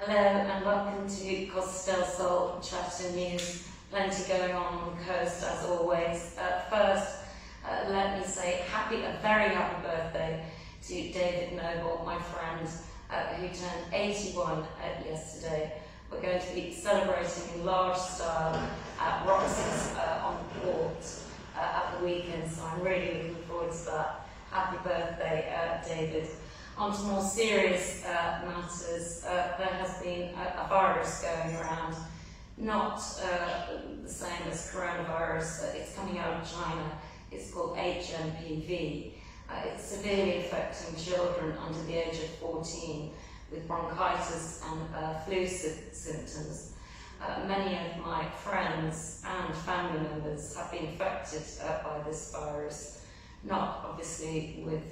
Hello and welcome to Costa Chatting News. Plenty going on the coast as always. First, let me say a very happy birthday to David Noble, my friend, who turned 81 yesterday. We're going to be celebrating in large style at Roxy's on the port at the weekend, so I'm really looking forward to that. Happy birthday, David. On to more serious matters, there has been a virus going around, not the same as coronavirus. It's coming out of China. It's called HMPV. It's severely affecting children under the age of 14 with bronchitis and flu symptoms. Many of my friends and family members have been affected by this virus, not obviously with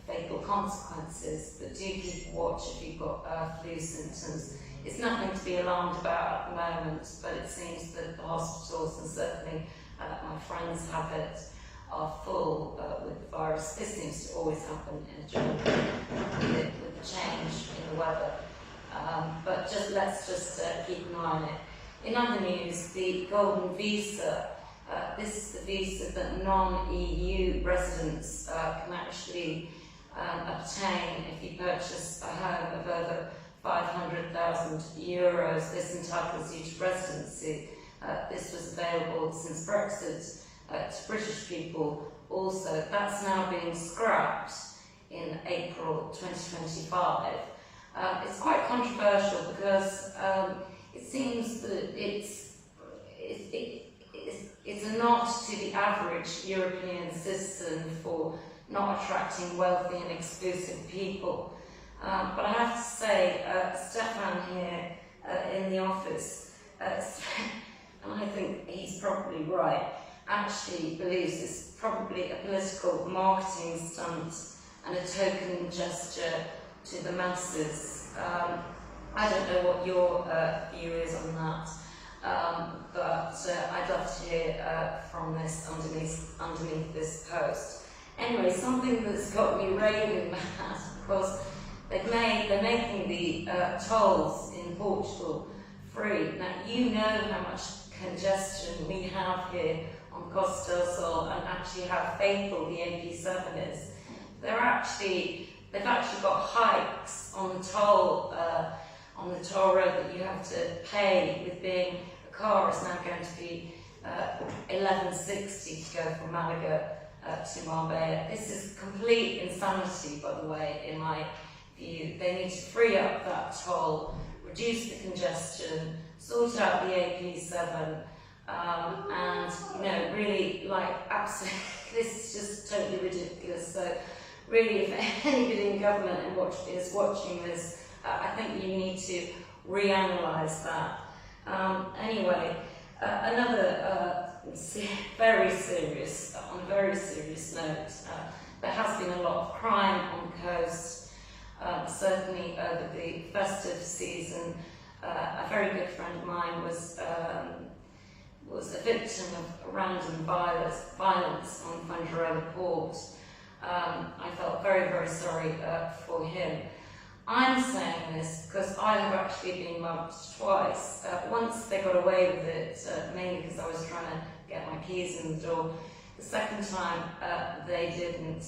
fatal consequences, but do keep a watch if you've got flu symptoms. It's nothing to be alarmed about at the moment, but it seems that the hospitals, and certainly my friends have it, are full with the virus. This seems to always happen in children with the change in the weather. But let's just keep an eye on it. In other news, the Golden Visa, this is the visa that non-EU residents can actually obtain if you purchase a home of over 500,000 euros. This entitles you to residency. This was available since Brexit to British people also. That's now being scrapped in April 2025. It's quite controversial because it seems that it's a nod to the average European citizen for not attracting wealthy and exclusive people. But I have to say, Stefan here in the office, and I think he's probably right, actually believes it's probably a political marketing stunt and a token gesture to the masses. I don't know what your view is on that, but I'd love to hear from this underneath this post. Anyway, something that's got me raving mad, because they're making the tolls in Portugal free. Now, you know how much congestion we have here on Costa and actually how fatal the AP7 is. They've actually got hikes on the toll road that you have to pay. With being a car is now going to be 11.60 to go from Malaga to Marbella. This is complete insanity, by the way, in my view. They need to free up that toll, reduce the congestion, sort out the AP7, and really, absolutely, this is just totally ridiculous. So really, if anybody in government is watching this, I think you need to reanalyse that. Anyway, another very serious, on a very serious note, there has been a lot of crime on the coast, certainly over the festive season. A very good friend of mine was a victim of random violence on Fuengirola Port. I felt very, very sorry for him. I'm saying this because I have actually been mugged twice. Once they got away with it, mainly because I was trying to get my keys in the door. The second time, they didn't.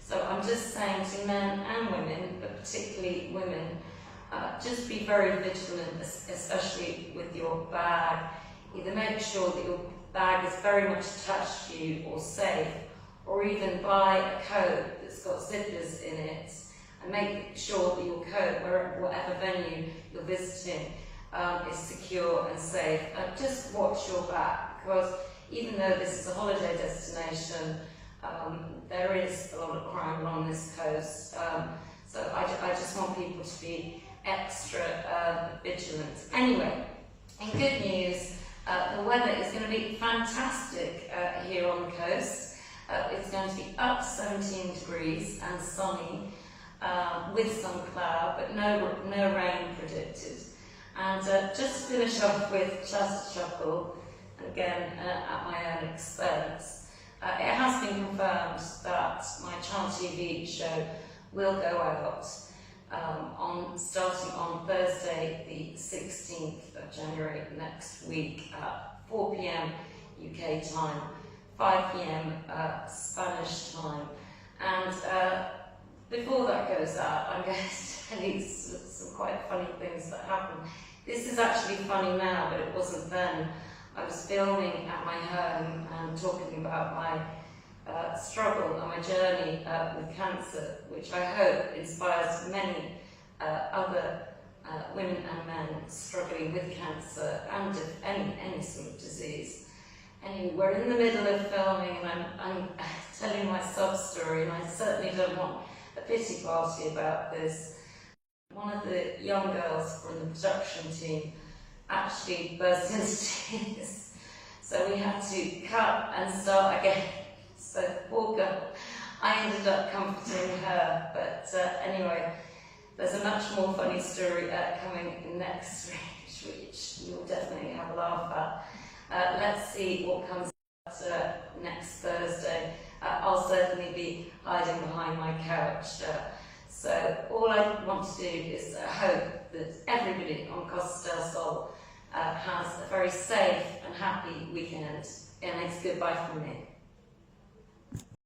So I'm just saying to men and women, but particularly women, just be very vigilant, especially with your bag. Either make sure that your bag is very much attached to you or safe, or even buy a coat that's got zippers in it, and make sure that your coat, whatever venue you're visiting, is secure and safe. Just watch your back, because even though this is a holiday destination, there is a lot of crime along this coast. So I just want people to be extra vigilant. Anyway, in good news, the weather is going to be fantastic here on the coast. It's going to be up 17 degrees and sunny, with some cloud, but no rain predicted. And just to finish off with Chatter Chuckle, again at my own expense, it has been confirmed that my Channel TV show will go out starting on Thursday the 16th of January next week at 4 p.m. UK time, 5 p.m. Spanish time. And before that goes out, I'm going to tell you some quite funny things that happened. This is actually funny now, but it wasn't then. I was filming at my home and talking about my struggle and my journey with cancer, which I hope inspires many other women and men struggling with cancer and any sort of disease. Anyway, we're in the middle of filming and I'm telling my sub-story, and I certainly don't want a pity party about this. One of the young girls from the production team actually burst into tears, so we had to cut and start again. So poor girl, I ended up comforting her, but anyway, there's a much more funny story coming next week, which you'll definitely have a laugh at. Let's see what comes out next Thursday. I'll certainly be hiding behind my couch. So all I want to do is hope that everybody on Costa del Sol has a very safe and happy weekend. And it's goodbye from me.